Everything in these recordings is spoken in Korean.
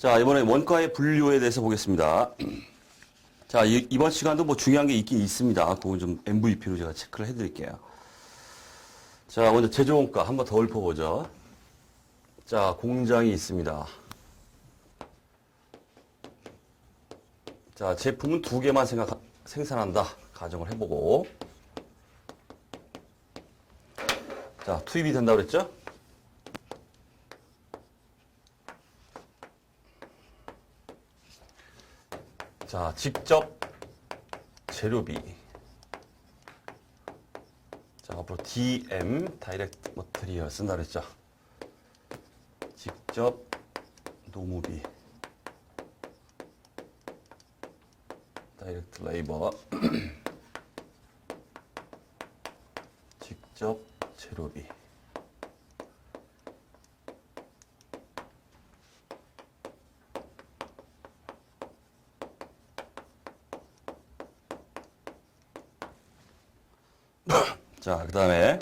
자, 이번에 원가의 분류에 대해서 보겠습니다. 자, 이번 시간도 뭐 중요한 게 있긴 있습니다. 그건 좀 MVP로 제가 체크를 해드릴게요. 자, 먼저 제조원가 한번 더 읊어보죠. 자, 공장이 있습니다. 자, 제품은 두 개만 생산한다. 가정을 해보고. 자, 투입이 된다고 그랬죠? 자, 직접 재료비. 자, 앞으로 DM, 다이렉트 머티리얼 쓴다 그랬죠? 직접 노무비. 다이렉트 레이버. 직접 재료비. 자, 그 다음에,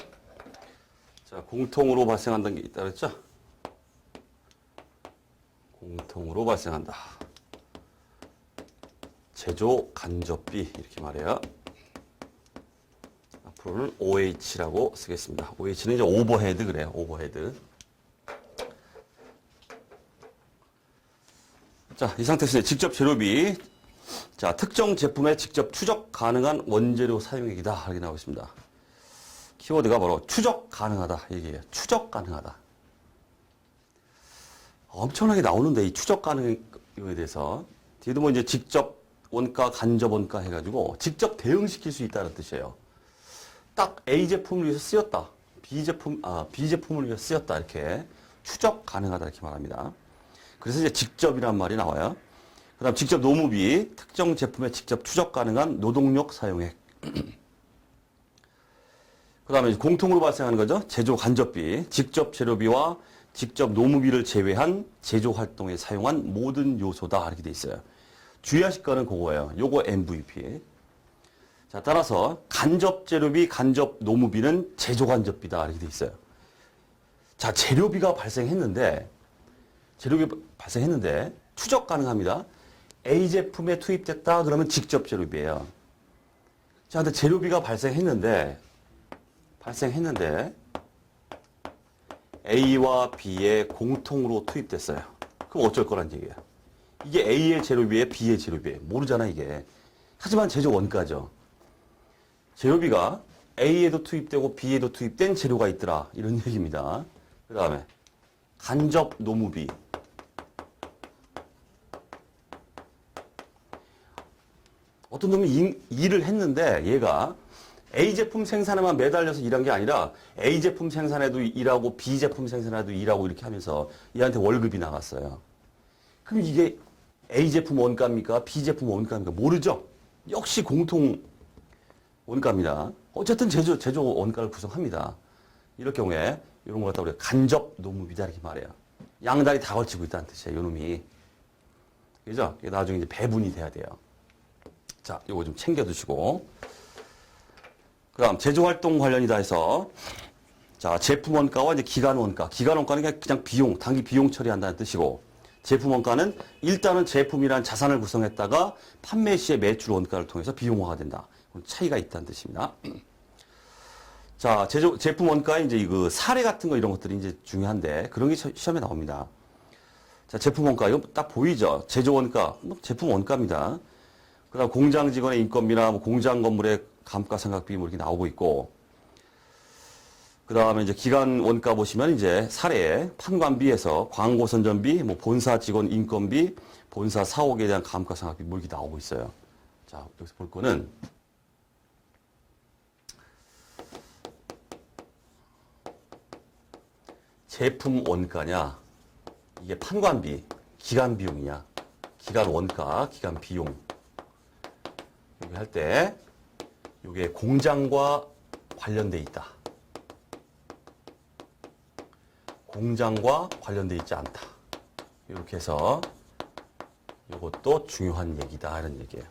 자, 공통으로 발생한다는 게 있다 그랬죠? 공통으로 발생한다. 제조 간접비, 이렇게 말해요. 앞으로는 OH라고 쓰겠습니다. OH는 이제 오버헤드 그래요, 오버헤드. 자, 이 상태에서 직접 재료비. 자, 특정 제품에 직접 추적 가능한 원재료 사용액이다. 이렇게 나오고 있습니다. 키워드가 바로 추적 가능하다. 이게 추적 가능하다. 엄청나게 나오는데 이 추적 가능에 대해서 뒤에도 뭐 이제 직접 원가, 간접 원가 해가지고 직접 대응시킬 수 있다는 뜻이에요. 딱 A 제품을 위해서 쓰였다. B 제품을 위해서 쓰였다. 이렇게 추적 가능하다. 이렇게 말합니다. 그래서 이제 직접이란 말이 나와요. 그 다음 직접 노무비, 특정 제품에 직접 추적 가능한 노동력 사용액. 그 다음에 공통으로 발생하는 거죠. 제조 간접비, 직접 재료비와 직접 노무비를 제외한 제조 활동에 사용한 모든 요소다. 이렇게 돼 있어요. 주의하실 거는 그거예요. 요거 MVP. 자, 따라서 간접 재료비, 간접 노무비는 제조 간접비다. 이렇게 돼 있어요. 자, 재료비 발생했는데 추적 가능합니다. A 제품에 투입됐다. 그러면 직접 재료비예요. 자, 근데 재료비가 발생했는데 A와 B에 공통으로 투입됐어요. 그럼 어쩔 거란 얘기예요. 이게 A의 재료비에 B의 재료비에 모르잖아 이게. 하지만 제조 원가죠. 재료비가 A에도 투입되고 B에도 투입된 재료가 있더라. 이런 얘기입니다. 그 다음에 간접 노무비. 어떤 놈이 일을 했는데 얘가 A 제품 생산에만 매달려서 일한 게 아니라 A 제품 생산에도 일하고 B 제품 생산에도 일하고 이렇게 하면서 얘한테 월급이 나갔어요. 그럼 이게 A 제품 원가입니까? B 제품 원가입니까? 모르죠? 역시 공통 원가입니다. 어쨌든 제조 원가를 구성합니다. 이럴 경우에 이런 걸 갖다 우리가 간접 노무비다 이렇게 말해요. 양다리 다 걸치고 있다는 뜻이에요. 요놈이. 그죠? 나중에 이제 배분이 돼야 돼요. 자, 요거 좀 챙겨두시고. 그 다음, 제조활동 관련이다 해서, 자, 제품 원가와 이제 기간 원가. 기간 원가는 그냥 비용, 단기 비용 처리한다는 뜻이고, 제품 원가는 일단은 제품이란 자산을 구성했다가 판매 시의 매출 원가를 통해서 비용화가 된다. 차이가 있다는 뜻입니다. 자, 제품 원가에 이제 그 사례 같은 거 이런 것들이 이제 중요한데, 그런 게 시험에 나옵니다. 자, 제품 원가. 이거 딱 보이죠? 제조 원가. 제품 원가입니다. 그 다음 공장 직원의 인건비나 뭐 공장 건물의 감가상각비 뭐 이렇게 나오고 있고, 그 다음에 이제 기간 원가 보시면 이제 사례에 판관비에서 광고 선전비, 뭐 본사 직원 인건비, 본사 사옥에 대한 감가상각비 뭐 이렇게 나오고 있어요. 자, 여기서 볼 거는 제품 원가냐, 이게 판관비, 기간 비용이냐, 기간 원가, 기간 비용. 여기 할 때, 이게 공장과 관련돼 있다. 공장과 관련돼 있지 않다. 이렇게 해서 이것도 중요한 얘기다. 이런 얘기예요.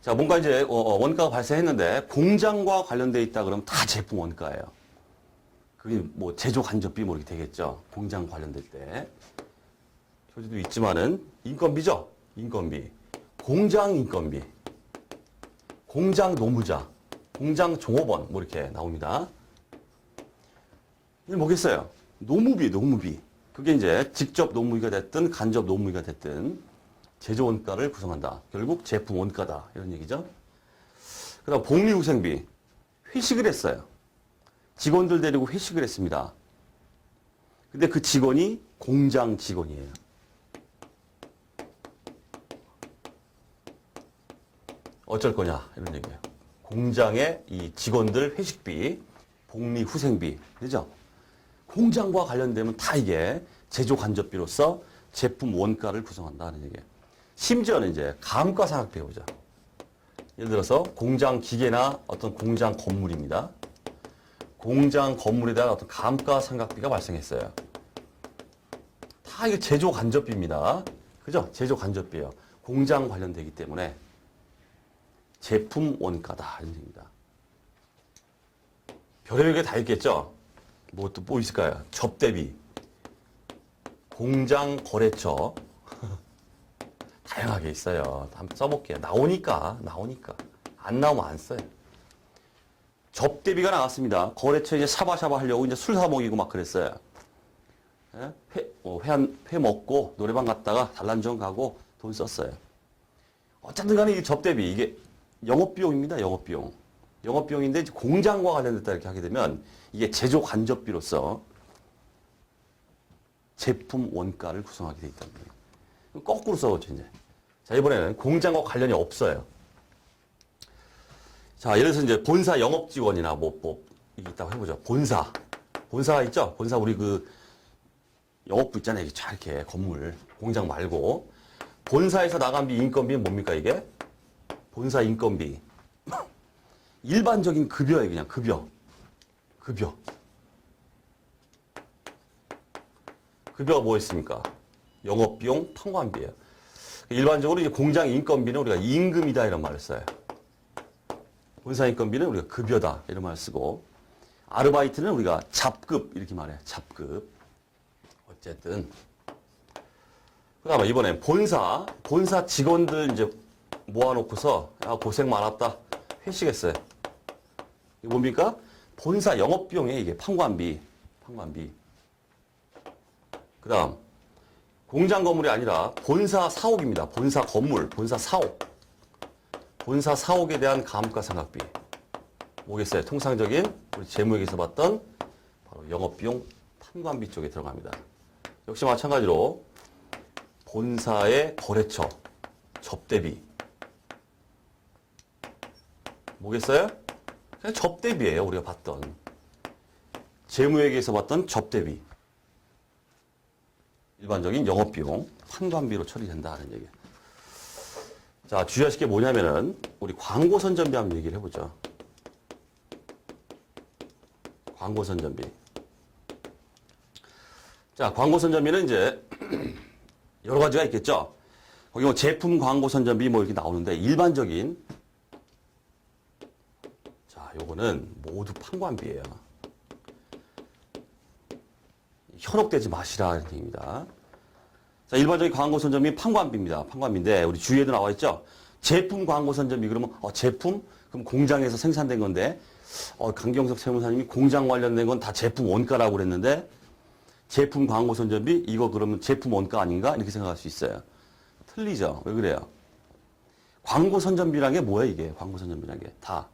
자, 뭔가 이제 원가가 발생했는데 공장과 관련돼 있다 그러면 다 제품 원가예요. 그게 뭐 제조 간접비 뭐 이렇게 되겠죠. 공장 관련될 때. 표지도 있지만은 인건비죠. 인건비. 공장 인건비. 공장 노무자. 공장 종업원 뭐 이렇게 나옵니다. 이게 뭐겠어요? 노무비, 노무비. 그게 이제 직접 노무비가 됐든 간접 노무비가 됐든 제조 원가를 구성한다. 결국 제품 원가다. 이런 얘기죠. 그다음 복리후생비. 회식을 했어요. 직원들 데리고 회식을 했습니다. 근데 그 직원이 공장 직원이에요. 어쩔 거냐 이런 얘기예요. 공장의 이 직원들 회식비, 복리후생비, 그죠? 공장과 관련되면 다 이게 제조 간접비로서 제품 원가를 구성한다는 얘기예요. 심지어는 이제 감가상각비 해보자. 예를 들어서 공장 기계나 어떤 공장 건물입니다. 공장 건물에 대한 어떤 감가상각비가 발생했어요. 다 이게 제조 간접비입니다. 그죠? 제조 간접비예요. 공장 관련되기 때문에 제품 원가다 이런 얘기입니다. 별의별 게 다 있겠죠? 뭐 또 뭐 있을까요? 접대비, 공장 거래처 다양하게 있어요. 한번 써볼게요. 나오니까 안 나오면 안 써요. 접대비가 나왔습니다. 거래처 이제 샤바샤바 하려고 이제 술 사 먹이고 막 그랬어요. 예? 회 먹고 노래방 갔다가 단란전 가고 돈 썼어요. 어쨌든 간에 이 접대비 이게 영업비용입니다. 영업비용. 영업비용인데 공장과 관련됐다 이렇게 하게 되면 이게 제조 간접비로서 제품 원가를 구성하게 돼 있다는 거예요. 거꾸로 써보죠, 이제. 자, 이번에는 공장과 관련이 없어요. 자, 예를 들어서 이제 본사 영업직원이나 뭐, 이게 있다고 해보죠. 본사가 있죠? 본사 우리 그 영업부 있잖아요. 이렇게 건물, 공장 말고. 본사에서 나간 인건비는 뭡니까, 이게? 본사 인건비. 일반적인 급여예요, 그냥 급여. 급여가 뭐 있습니까? 영업비용, 판관비예요. 일반적으로 이제 공장 인건비는 우리가 임금이다 이런 말을 써요. 본사 인건비는 우리가 급여다 이런 말을 쓰고, 아르바이트는 우리가 잡급 이렇게 말해요. 잡급. 어쨌든. 그다음에 이번에 본사 직원들 이제 모아놓고서 야, 고생 많았다 회식했어요. 이게 뭡니까? 본사 영업비용에 이게 판관비. 그다음 공장 건물이 아니라 본사 사옥입니다. 본사 건물, 본사 사옥. 본사 사옥에 대한 감가상각비. 뭐겠어요? 통상적인 우리 재무에서 봤던 바로 영업비용 판관비 쪽에 들어갑니다. 역시 마찬가지로 본사의 거래처, 접대비. 뭐겠어요? 그냥 접대비예요. 우리가 봤던. 재무회계에서 봤던 접대비. 일반적인 영업비용, 판관비로 처리된다 하는 얘기예요. 자, 주의하실 게 뭐냐면은 우리 광고선전비 한번 얘기를 해보죠. 광고선전비. 자, 광고선전비는 이제 여러 가지가 있겠죠. 거기 뭐 제품 광고선전비 뭐 이렇게 나오는데 일반적인 자, 요거는 모두 판관비예요. 현혹되지 마시라 이런 얘기입니다. 자, 일반적인 광고선전비 판관비입니다. 판관비인데 우리 주위에도 나와 있죠. 제품 광고선전비 그러면 제품 그럼 공장에서 생산된 건데 강경석 세무사님이 공장 관련된 건 다 제품 원가라고 그랬는데 제품 광고선전비 이거 그러면 제품 원가 아닌가 이렇게 생각할 수 있어요. 틀리죠. 왜 그래요? 광고선전비라는 게 뭐예요 이게? 광고선전비라는 게 다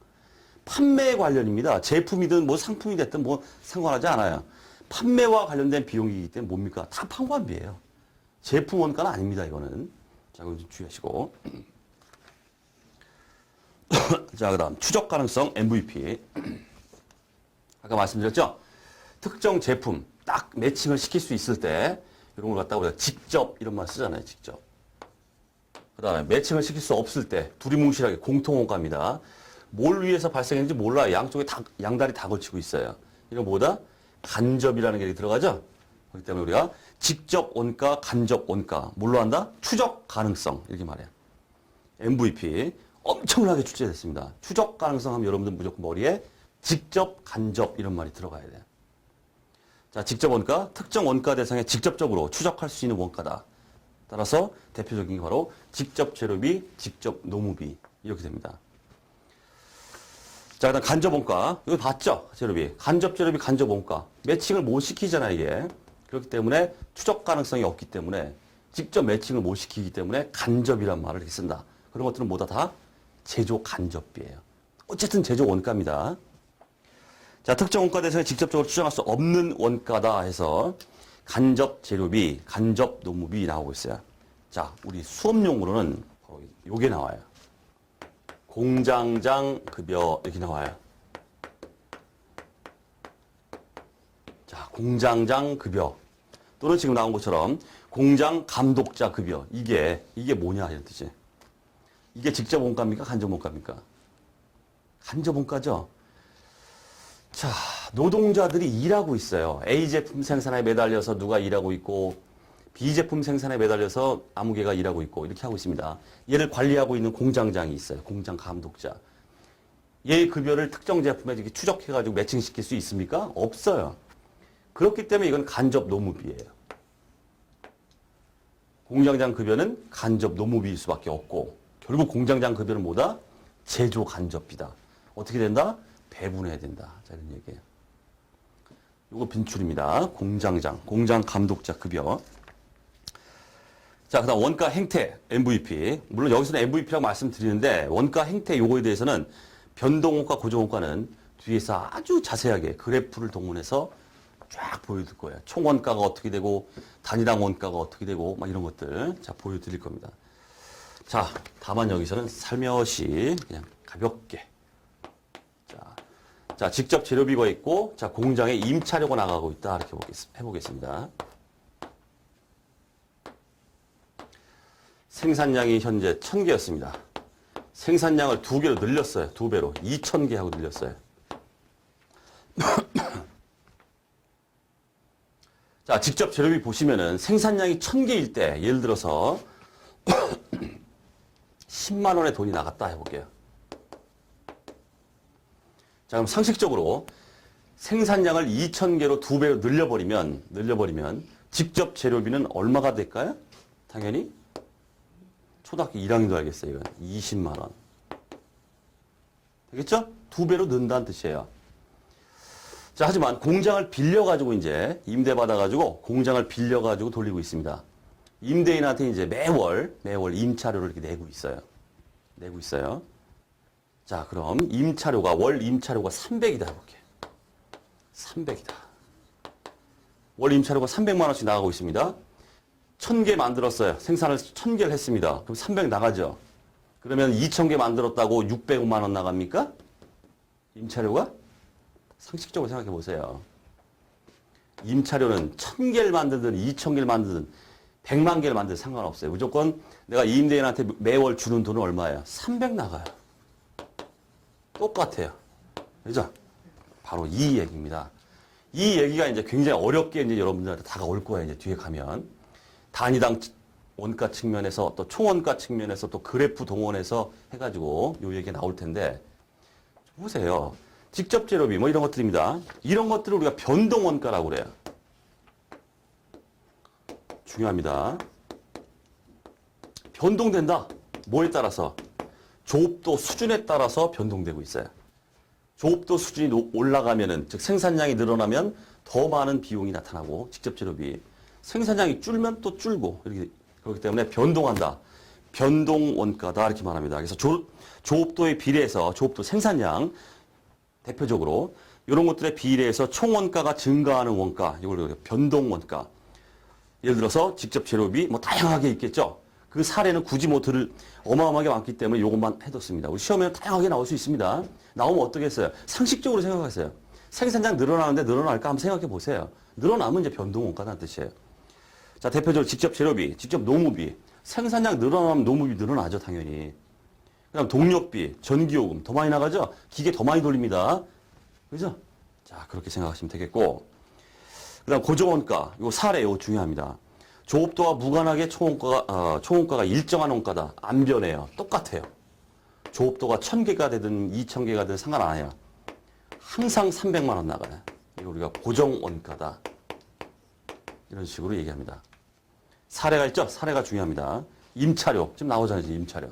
판매 관련입니다. 제품이든 뭐 상품이 됐든 뭐 상관하지 않아요. 판매와 관련된 비용이기 때문에 뭡니까? 다 판관비예요. 제품 원가는 아닙니다. 이거는. 자, 이거 좀 주의하시고. 자, 그 다음 추적 가능성 MVP. 아까 말씀드렸죠? 특정 제품 딱 매칭을 시킬 수 있을 때 이런 걸 갖다가 우리가 직접 이런 말 쓰잖아요. 직접. 그 다음에 매칭을 시킬 수 없을 때 두리뭉실하게 공통원가입니다. 뭘 위해서 발생했는지 몰라요. 양쪽에 양다리 다 걸치고 있어요. 이건 뭐다? 간접이라는 게 들어가죠? 그렇기 때문에 우리가 직접 원가, 간접 원가. 뭘로 한다? 추적 가능성. 이렇게 말해요. MVP. 엄청나게 출제됐습니다. 추적 가능성 하면 여러분들 무조건 머리에 직접, 간접 이런 말이 들어가야 돼요. 자, 직접 원가. 특정 원가 대상에 직접적으로 추적할 수 있는 원가다. 따라서 대표적인 게 바로 직접 재료비, 직접 노무비 이렇게 됩니다. 자, 그다음 간접 원가. 이거 봤죠? 재료비. 간접 재료비, 간접 원가. 매칭을 못 시키잖아, 이게. 그렇기 때문에 추적 가능성이 없기 때문에 직접 매칭을 못 시키기 때문에 간접이란 말을 이렇게 쓴다. 그런 것들은 모두 다 제조 간접비예요. 어쨌든 제조 원가입니다. 자, 특정 원가 대상에 직접적으로 추정할 수 없는 원가다 해서 간접 재료비, 간접 노무비 나오고 있어요. 자, 우리 수업용으로는 요게 나와요. 공장장 급여 이렇게 나와요. 자, 공장장 급여 또는 지금 나온 것처럼 공장 감독자 급여 이게 뭐냐 이런 뜻이에요. 이게 직접 원가입니까? 간접 원가입니까? 간접 원가죠. 자, 노동자들이 일하고 있어요. A 제품 생산에 매달려서 누가 일하고 있고 B 제품 생산에 매달려서 아무개가 일하고 있고 이렇게 하고 있습니다. 얘를 관리하고 있는 공장장이 있어요. 공장 감독자. 얘의 급여를 특정 제품에 이렇게 추적해가지고 매칭시킬 수 있습니까? 없어요. 그렇기 때문에 이건 간접 노무비예요. 공장장 급여는 간접 노무비일 수밖에 없고 결국 공장장 급여는 뭐다? 제조 간접비다. 어떻게 된다? 배분해야 된다. 자, 이런 얘기예요. 요거 빈출입니다. 공장장, 공장 감독자 급여. 자, 그 다음 원가 행태, MVP. 물론 여기서는 MVP라고 말씀드리는데 원가 행태 요거에 대해서는 변동원가, 고정원가는 뒤에서 아주 자세하게 그래프를 동원해서 쫙 보여드릴 거예요. 총원가가 어떻게 되고 단위당 원가가 어떻게 되고 막 이런 것들 자 보여드릴 겁니다. 자, 다만 여기서는 살며시 그냥 가볍게 자, 직접 재료비가 있고 자, 공장에 임차료가 나가고 있다 이렇게 해보겠습니다. 생산량이 현재 1000개였습니다. 생산량을 2개로 늘렸어요. 2배로. 2000개 하고 늘렸어요. 자, 직접 재료비 보시면은 생산량이 1000개일 때 예를 들어서 10만 원의 돈이 나갔다 해볼게요. 자, 그럼 상식적으로 생산량을 2000개로 2배로 늘려버리면 직접 재료비는 얼마가 될까요? 당연히 초등학교 1학년도 알겠어요. 이건 20만 원. 되겠죠? 2배로 는다는 뜻이에요. 자, 하지만 공장을 빌려가지고 이제 임대받아가지고 공장을 빌려가지고 돌리고 있습니다. 임대인한테 이제 매월 임차료를 이렇게 내고 있어요. 자, 그럼 월 임차료가 300이다 해볼게요. 300이다. 월 임차료가 300만 원씩 나가고 있습니다. 1000개 만들었어요. 생산을 1000개를 했습니다. 그럼 300 나가죠. 그러면 2000개 만들었다고 600만 원 나갑니까? 임차료가? 상식적으로 생각해 보세요. 임차료는 1000개를 만들든 2000개를 만들든 100만 개를 만들든 상관없어요. 무조건 내가 임대인한테 매월 주는 돈은 얼마예요? 300 나가요. 똑같아요. 그죠? 바로 이 얘기입니다. 이 얘기가 이제 굉장히 어렵게 이제 여러분들한테 다가올 거예요. 이제 뒤에 가면. 단위당 원가 측면에서 또 총원가 측면에서 또 그래프 동원해서 해가지고 요 얘기가 나올 텐데 보세요. 직접 재료비 뭐 이런 것들입니다. 이런 것들을 우리가 변동원가라고 그래요. 중요합니다. 변동된다. 뭐에 따라서? 조업도 수준에 따라서 변동되고 있어요. 조업도 수준이 올라가면은 즉 생산량이 늘어나면 더 많은 비용이 나타나고 직접 재료비. 생산량이 줄면 또 줄고 이렇게 그렇기 때문에 변동한다. 변동 원가다 이렇게 말합니다. 그래서 조업도에 비례해서 조업도 생산량 대표적으로 이런 것들에 비례해서 총 원가가 증가하는 원가 이걸 변동 원가. 예를 들어서 직접 재료비 뭐 다양하게 있겠죠. 그 사례는 굳이 뭐 들을 어마어마하게 많기 때문에 이것만 해뒀습니다. 우리 시험에는 다양하게 나올 수 있습니다. 나오면 어떻겠어요? 상식적으로 생각하세요. 생산량 늘어나는데 늘어날까 한번 생각해 보세요. 늘어나면 이제 변동 원가라는 뜻이에요. 자, 대표적으로 직접 재료비, 직접 노무비. 생산량 늘어나면 노무비 늘어나죠, 당연히. 그 다음 동력비, 전기요금 더 많이 나가죠? 기계 더 많이 돌립니다. 그죠? 자, 그렇게 생각하시면 되겠고. 그 다음 고정원가, 요 사례, 요 중요합니다. 조업도와 무관하게 총원가가 일정한 원가다. 안 변해요. 똑같아요. 조업도가 1000개가 되든 2000개가 되든 상관 안 해요. 항상 300만 원 나가요. 이거 우리가 고정원가다. 이런 식으로 얘기합니다. 사례가 있죠? 사례가 중요합니다. 임차료. 지금 나오잖아요. 임차료.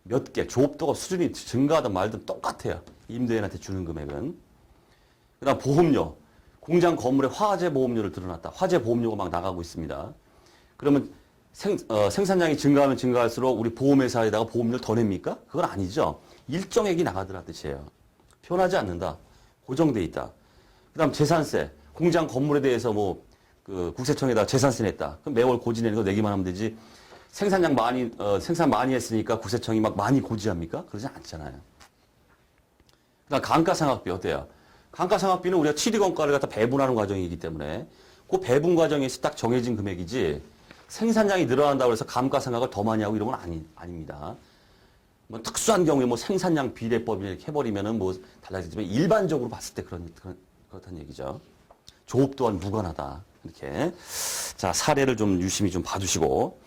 몇 개, 조업도가 수준이 증가하든 말든 똑같아요. 임대인한테 주는 금액은. 그 다음 보험료. 공장 건물에 화재 보험료를 들어놨다. 화재 보험료가 막 나가고 있습니다. 그러면 생산량이 증가하면 증가할수록 우리 보험회사에다가 보험료를 더 냅니까? 그건 아니죠. 일정액이 나가더라 뜻이에요. 변하지 않는다. 고정돼 있다. 그 다음 재산세. 공장 건물에 대해서 그 국세청에다 재산세 냈다. 그럼 매월 고지내는 거 내기만 하면 되지. 생산 많이 했으니까 국세청이 막 많이 고지합니까? 그러지 않잖아요. 그 다음 감가상각비 어때요? 감가상각비는 우리가 취득원가를 갖다 배분하는 과정이기 때문에 그 배분 과정에서 딱 정해진 금액이지 생산량이 늘어난다고 해서 감가상각을 더 많이 하고 이런 건 아닙니다. 뭐 특수한 경우에 생산량 비례법 이렇게 해버리면은 달라지지만 일반적으로 봤을 때 그렇다는 얘기죠. 조업 또한 무관하다. 이렇게. 자, 사례를 좀 유심히 좀 봐두시고.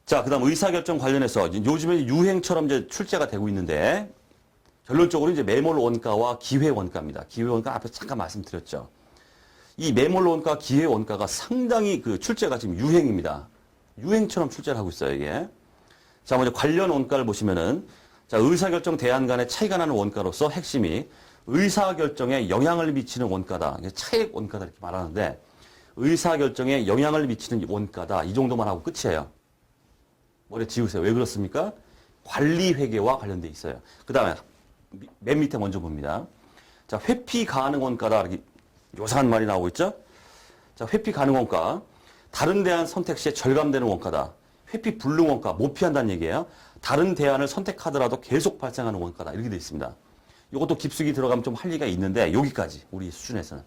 자, 그 다음 의사결정 관련해서 요즘에 유행처럼 이제 출제가 되고 있는데 결론적으로 이제 매몰 원가와 기회 원가입니다. 기회 원가 앞에 잠깐 말씀드렸죠. 이 매몰 원가, 기회 원가가 상당히 그 출제가 지금 유행입니다. 유행처럼 출제를 하고 있어요, 이게. 자, 먼저 관련 원가를 보시면은 자, 의사결정 대안 간의 차이가 나는 원가로서 핵심이 의사결정에 영향을 미치는 원가다. 차액 원가다 이렇게 말하는데 의사결정에 영향을 미치는 원가다. 이 정도만 하고 끝이에요. 머리에 지우세요. 왜 그렇습니까? 관리회계와 관련돼 있어요. 그 다음에 맨 밑에 먼저 봅니다. 자, 회피 가능 원가다. 이렇게 요상한 말이 나오고 있죠? 자, 회피 가능 원가. 다른 대안 선택 시에 절감되는 원가다. 회피 불능 원가. 못 피한다는 얘기예요. 다른 대안을 선택하더라도 계속 발생하는 원가다. 이렇게 되어 있습니다. 이것도 깊숙이 들어가면 좀 할 얘기가 있는데 여기까지 우리 수준에서는.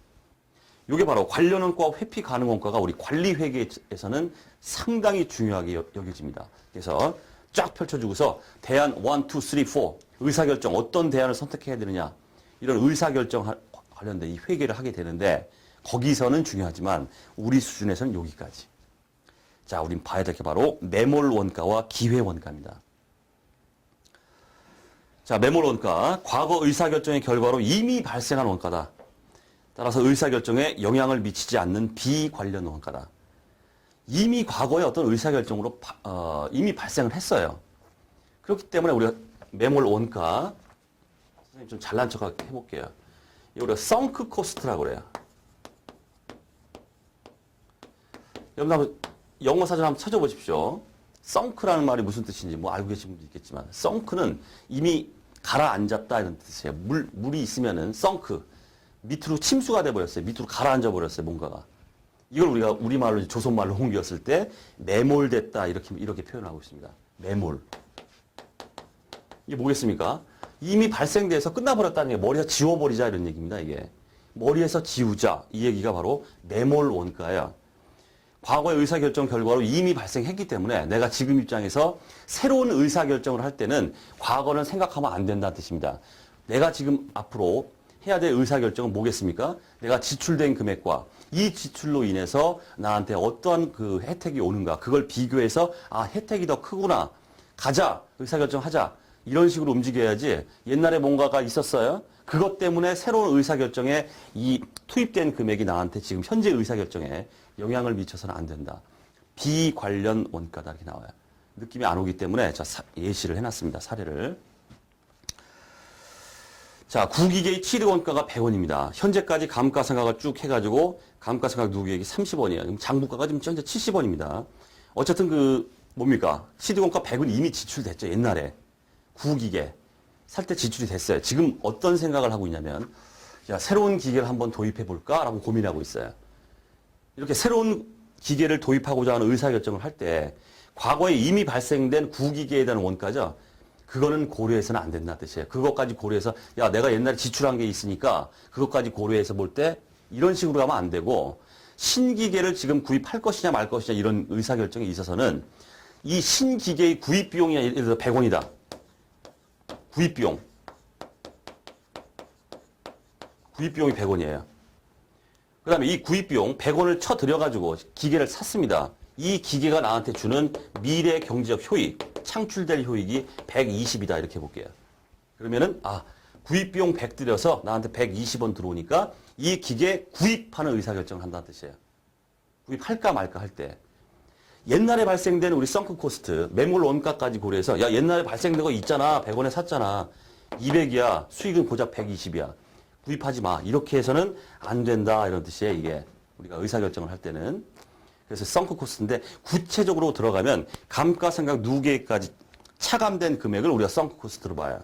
이게 바로 관련 원가와 회피 가능 원가가 우리 관리회계에서는 상당히 중요하게 여겨집니다. 그래서 쫙 펼쳐주고서 대안 1, 2, 3, 4 의사결정 어떤 대안을 선택해야 되느냐 이런 의사결정 관련된 이 회계를 하게 되는데 거기서는 중요하지만 우리 수준에서는 여기까지. 자, 우린 봐야 될 게 바로 매몰 원가와 기회 원가입니다. 자, 매몰 원가. 과거 의사결정의 결과로 이미 발생한 원가다. 따라서 의사결정에 영향을 미치지 않는 비관련 원가다. 이미 과거에 어떤 의사결정으로 이미 발생을 했어요. 그렇기 때문에 우리가 매몰 원가, 선생님 좀 잘난 척 해볼게요. 우리가 썬크 코스트라고 그래요. 여러분 한번 영어 사전 한번 찾아보십시오. 썬크라는 말이 무슨 뜻인지 알고 계신 분도 있겠지만 썬크는 이미 가라앉았다 이런 뜻이에요. 물이 있으면은 썬크. 밑으로 침수가 돼버렸어요. 밑으로 가라앉아 버렸어요. 뭔가가. 이걸 우리가 우리말로 조선말로 옮겼을 때 매몰됐다 이렇게 표현하고 있습니다. 매몰. 이게 뭐겠습니까? 이미 발생돼서 끝나버렸다는 게 머리에서 지워버리자 이런 얘기입니다. 이게 머리에서 지우자 이 얘기가 바로 매몰 원가예요. 과거의 의사결정 결과로 이미 발생했기 때문에 내가 지금 입장에서 새로운 의사결정을 할 때는 과거는 생각하면 안 된다는 뜻입니다. 내가 지금 앞으로 해야 될 의사결정은 뭐겠습니까? 내가 지출된 금액과 이 지출로 인해서 나한테 어떠한 그 혜택이 오는가 그걸 비교해서 혜택이 더 크구나 가자 의사결정하자 이런 식으로 움직여야지 옛날에 뭔가가 있었어요. 그것 때문에 새로운 의사결정에 이 투입된 금액이 나한테 지금 현재 의사결정에 영향을 미쳐서는 안 된다. 비관련 원가다 이렇게 나와요. 느낌이 안 오기 때문에 예시를 해놨습니다. 사례를. 자, 구기계의 취득원가가 100원입니다. 현재까지 감가상각을 쭉 해가지고 감가상각 누계액이 30원이에요. 장부가가 지금 현재 70원입니다. 어쨌든 뭡니까? 취득원가 100원 이미 지출됐죠. 옛날에. 구기계. 살 때 지출이 됐어요. 지금 어떤 생각을 하고 있냐면 새로운 기계를 한번 도입해볼까? 라고 고민하고 있어요. 이렇게 새로운 기계를 도입하고자 하는 의사결정을 할 때 과거에 이미 발생된 구기계에 대한 원가죠. 그거는 고려해서는 안 된다는 뜻이에요. 그것까지 고려해서 내가 옛날에 지출한 게 있으니까 그것까지 고려해서 볼 때 이런 식으로 가면 안 되고 신기계를 지금 구입할 것이냐 말 것이냐 이런 의사결정에 있어서는 이 신기계의 구입 비용이 예를 들어 100원이다. 구입 비용이 100원이에요. 그 다음에 이 구입 비용 100원을 쳐 들여가지고 기계를 샀습니다. 이 기계가 나한테 주는 미래 경제적 효익, 창출될 효익이 120이다 이렇게 볼게요. 그러면은 구입 비용 100 들여서 나한테 120원 들어오니까 이 기계 구입하는 의사결정을 한다는 뜻이에요. 구입할까 말까 할 때. 옛날에 발생된 우리 썬크 코스트, 매몰 원가까지 고려해서 야 옛날에 발생된 거 있잖아. 100원에 샀잖아. 200이야. 수익은 고작 120이야. 구입하지 마. 이렇게 해서는 안 된다. 이런 뜻이에요. 이게 우리가 의사결정을 할 때는. 그래서 썬크 코스트인데 구체적으로 들어가면 감가상각 누계까지 차감된 금액을 우리가 썬크 코스트로 봐요.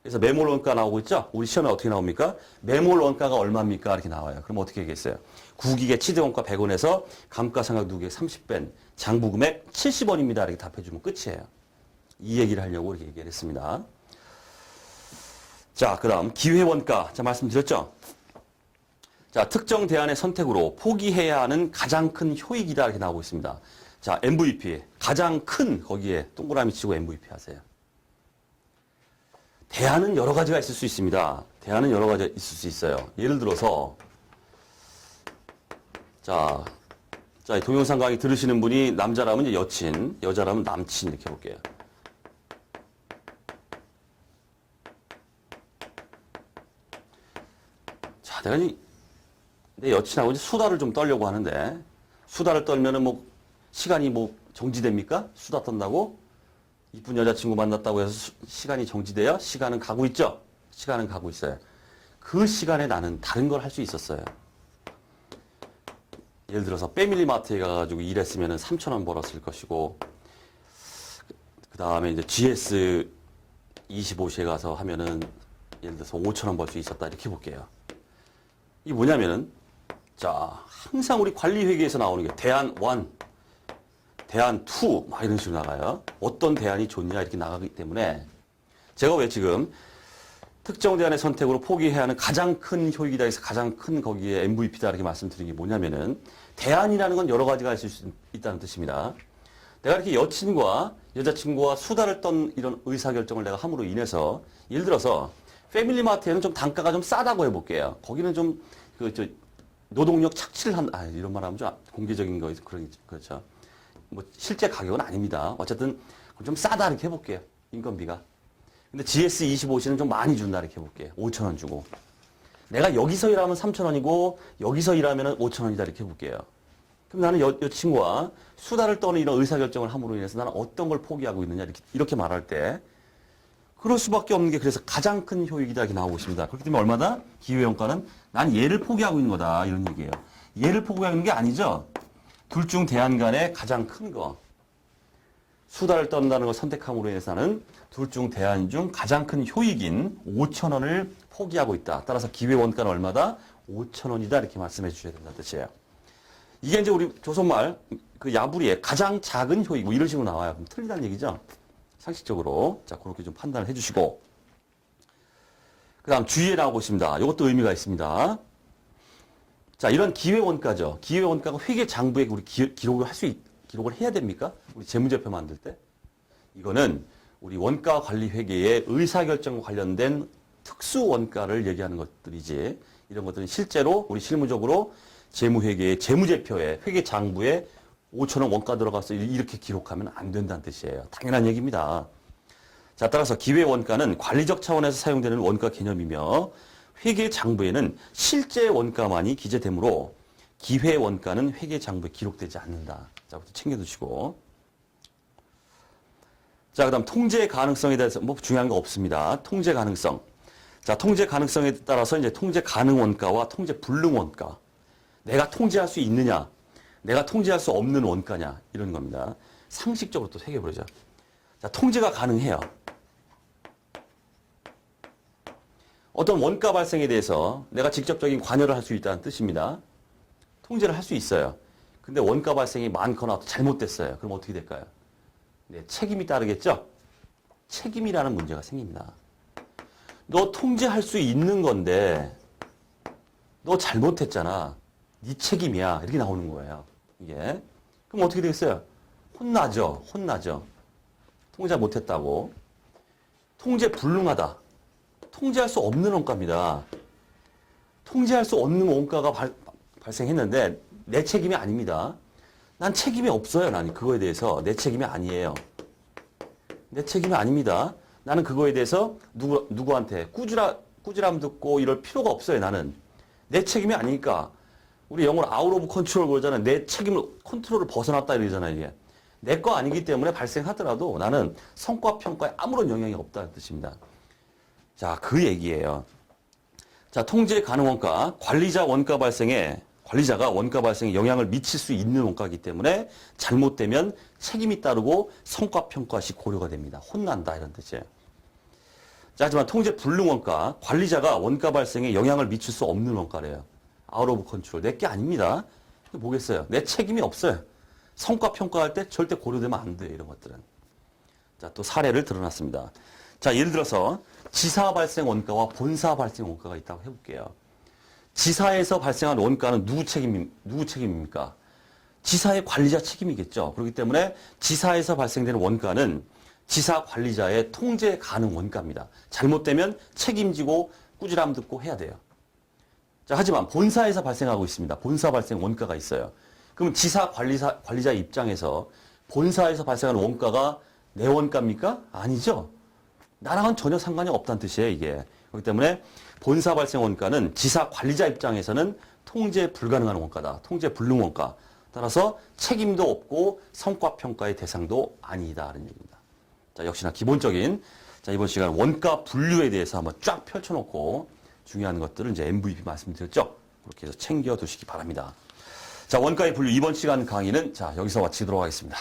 그래서 매몰 원가 나오고 있죠? 우리 시험에 어떻게 나옵니까? 매몰 원가가 얼마입니까? 이렇게 나와요. 그럼 어떻게 얘기했어요? 구기계 치대원가 100원에서 감가상각 누계 30 뺀 장부금액 70원입니다. 이렇게 답해주면 끝이에요. 이 얘기를 하려고 이렇게 얘기를 했습니다. 자, 그 다음 기회원가. 자, 말씀드렸죠? 자, 특정 대안의 선택으로 포기해야 하는 가장 큰 효익이다. 이렇게 나오고 있습니다. 자, MVP. 가장 큰 거기에 동그라미 치고 MVP 하세요. 대안은 여러 가지가 있을 수 있습니다. 대안은 여러 가지가 있을 수 있어요. 예를 들어서 자, 동영상 강의 들으시는 분이 남자라면 이제 여친, 여자라면 남친 이렇게 해볼게요. 자, 내가 내 여친하고 이제 수다를 좀 떨려고 하는데 수다를 떨면은 뭐 시간이 뭐 정지됩니까? 수다 떤다고? 이쁜 여자친구 만났다고 해서 시간이 정지돼요? 시간은 가고 있죠? 시간은 가고 있어요. 그 시간에 나는 다른 걸 할 수 있었어요. 예를 들어서 패밀리마트에 가가지고 일했으면 3,000원 벌었을 것이고 그 다음에 이제 GS 25시에 가서 하면은 예를 들어서 5,000원 벌 수 있었다 이렇게 볼게요. 이게 뭐냐면은 자 항상 우리 관리회계에서 나오는 게 대안 1, 대안 2, 막 이런 식으로 나가요. 어떤 대안이 좋냐 이렇게 나가기 때문에 제가 왜 지금 특정 대안의 선택으로 포기해야 하는 가장 큰 효익이다 해서 가장 큰 거기에 MVP다 이렇게 말씀드린 게 뭐냐면은 대안이라는 건 여러 가지가 있을 수 있다는 뜻입니다. 내가 이렇게 여친과 여자친구와 수다를 떤 이런 의사결정을 내가 함으로 인해서 예를 들어서 패밀리마트에는 좀 단가가 좀 싸다고 해볼게요. 거기는 좀 노동력 착취를 이런 말 하면 좀 공개적인 거 그렇죠. 뭐 실제 가격은 아닙니다. 어쨌든 좀 싸다 이렇게 해볼게요. 인건비가. 근데 GS25C는 좀 많이 준다 이렇게 해볼게요. 5,000원 주고. 내가 여기서 일하면 3,000원이고 여기서 일하면 5,000원이다 이렇게 해볼게요. 그럼 나는 여친과 수다를 떠는 이런 의사결정을 함으로 인해서 나는 어떤 걸 포기하고 있느냐 이렇게 말할 때 그럴 수밖에 없는 게 그래서 가장 큰 효익이다 이렇게 나오고 있습니다. 그렇기 때문에 얼마다? 기회원가는 난 얘를 포기하고 있는 거다 이런 얘기예요. 얘를 포기하고 있는 게 아니죠. 둘 중 대안 간에 가장 큰 거. 수다를 떤다는 걸 선택함으로 인해서 나는 둘 중 대안 중 가장 큰 효익인 5,000원을 포기하고 있다. 따라서 기회원가는 얼마다? 5,000원이다 이렇게 말씀해 주셔야 된다는 뜻이에요. 이게 이제 우리 조선말 그 야부리의 가장 작은 효익 뭐 이런 식으로 나와요. 그럼 틀리다는 얘기죠. 상식적으로. 자, 그렇게 좀 판단을 해 주시고. 그 다음 주의에 나오고 있습니다. 이것도 의미가 있습니다. 자, 이런 기회원가죠. 기회원가가 회계 장부에 우리 기록을 해야 됩니까? 우리 재무제표 만들 때. 이거는 우리 원가 관리 회계의 의사결정과 관련된 특수 원가를 얘기하는 것들이지. 이런 것들은 실제로 우리 실무적으로 재무회계의 재무제표에 회계 장부에 5,000원 원가 들어가서 이렇게 기록하면 안 된다는 뜻이에요. 당연한 얘기입니다. 자, 따라서 기회원가는 관리적 차원에서 사용되는 원가 개념이며 회계 장부에는 실제 원가만이 기재되므로 기회원가는 회계 장부에 기록되지 않는다. 자, 그것도 챙겨두시고. 자, 그 다음 통제 가능성에 대해서 뭐 중요한 거 없습니다. 통제 가능성. 자, 통제 가능성에 따라서 이제 통제 가능 원가와 통제 불능 원가. 내가 통제할 수 있느냐, 내가 통제할 수 없는 원가냐, 이런 겁니다. 상식적으로 또 새겨보자. 자, 통제가 가능해요. 어떤 원가 발생에 대해서 내가 직접적인 관여를 할 수 있다는 뜻입니다. 통제를 할 수 있어요. 근데 원가 발생이 많거나 잘못됐어요. 그럼 어떻게 될까요? 네, 책임이 따르겠죠? 책임이라는 문제가 생깁니다. 너 통제할 수 있는 건데 너 잘못했잖아. 네 책임이야. 이렇게 나오는 거예요. 이게. 그럼 어떻게 되겠어요? 혼나죠. 통제 못했다고. 통제 불능하다. 통제할 수 없는 원가입니다. 통제할 수 없는 원가가 발생했는데 내 책임이 아닙니다. 난 책임이 없어요. 나는 그거에 대해서 내 책임이 아니에요. 내 책임이 아닙니다. 나는 그거에 대해서 누구한테 꾸지람 듣고 이럴 필요가 없어요. 나는 내 책임이 아니니까 우리 영어로 아웃 오브 컨트롤 그러잖아요. 내 책임을 컨트롤을 벗어났다 이러잖아요. 이게 내 거 아니기 때문에 발생하더라도 나는 성과 평가에 아무런 영향이 없다는 뜻입니다. 자, 그 얘기예요. 자, 통제 가능 원가, 관리자가 원가 발생에 영향을 미칠 수 있는 원가이기 때문에 잘못되면 책임이 따르고 성과 평가 시 고려가 됩니다. 혼난다 이런 뜻이에요. 자, 하지만 통제 불능 원가, 관리자가 원가 발생에 영향을 미칠 수 없는 원가래요. 아웃 오브 컨트롤, 내 게 아닙니다. 뭐겠어요? 내 책임이 없어요. 성과 평가할 때 절대 고려되면 안 돼요, 이런 것들은. 자, 또 사례를 드러났습니다. 자, 예를 들어서 지사 발생 원가와 본사 발생 원가가 있다고 해볼게요. 지사에서 발생한 원가는 누구 책임입니까? 지사의 관리자 책임이겠죠. 그렇기 때문에 지사에서 발생되는 원가는 지사 관리자의 통제 가능 원가입니다. 잘못되면 책임지고 꾸지람 듣고 해야 돼요. 자, 하지만 본사에서 발생하고 있습니다. 본사 발생 원가가 있어요. 그럼 지사 관리자 입장에서 본사에서 발생하는 원가가 내 원가입니까? 아니죠. 나랑은 전혀 상관이 없다는 뜻이에요, 이게. 그렇기 때문에 본사 발생 원가는 지사 관리자 입장에서는 통제 불가능한 원가다. 통제 불능 원가. 따라서 책임도 없고 성과 평가의 대상도 아니다라는 얘기입니다. 자, 역시나 기본적인 이번 시간 원가 분류에 대해서 한번 쫙 펼쳐놓고 중요한 것들을 이제 MVP 말씀드렸죠. 그렇게 해서 챙겨 두시기 바랍니다. 자, 원가의 분류 이번 시간 강의는 자, 여기서 마치도록 하겠습니다.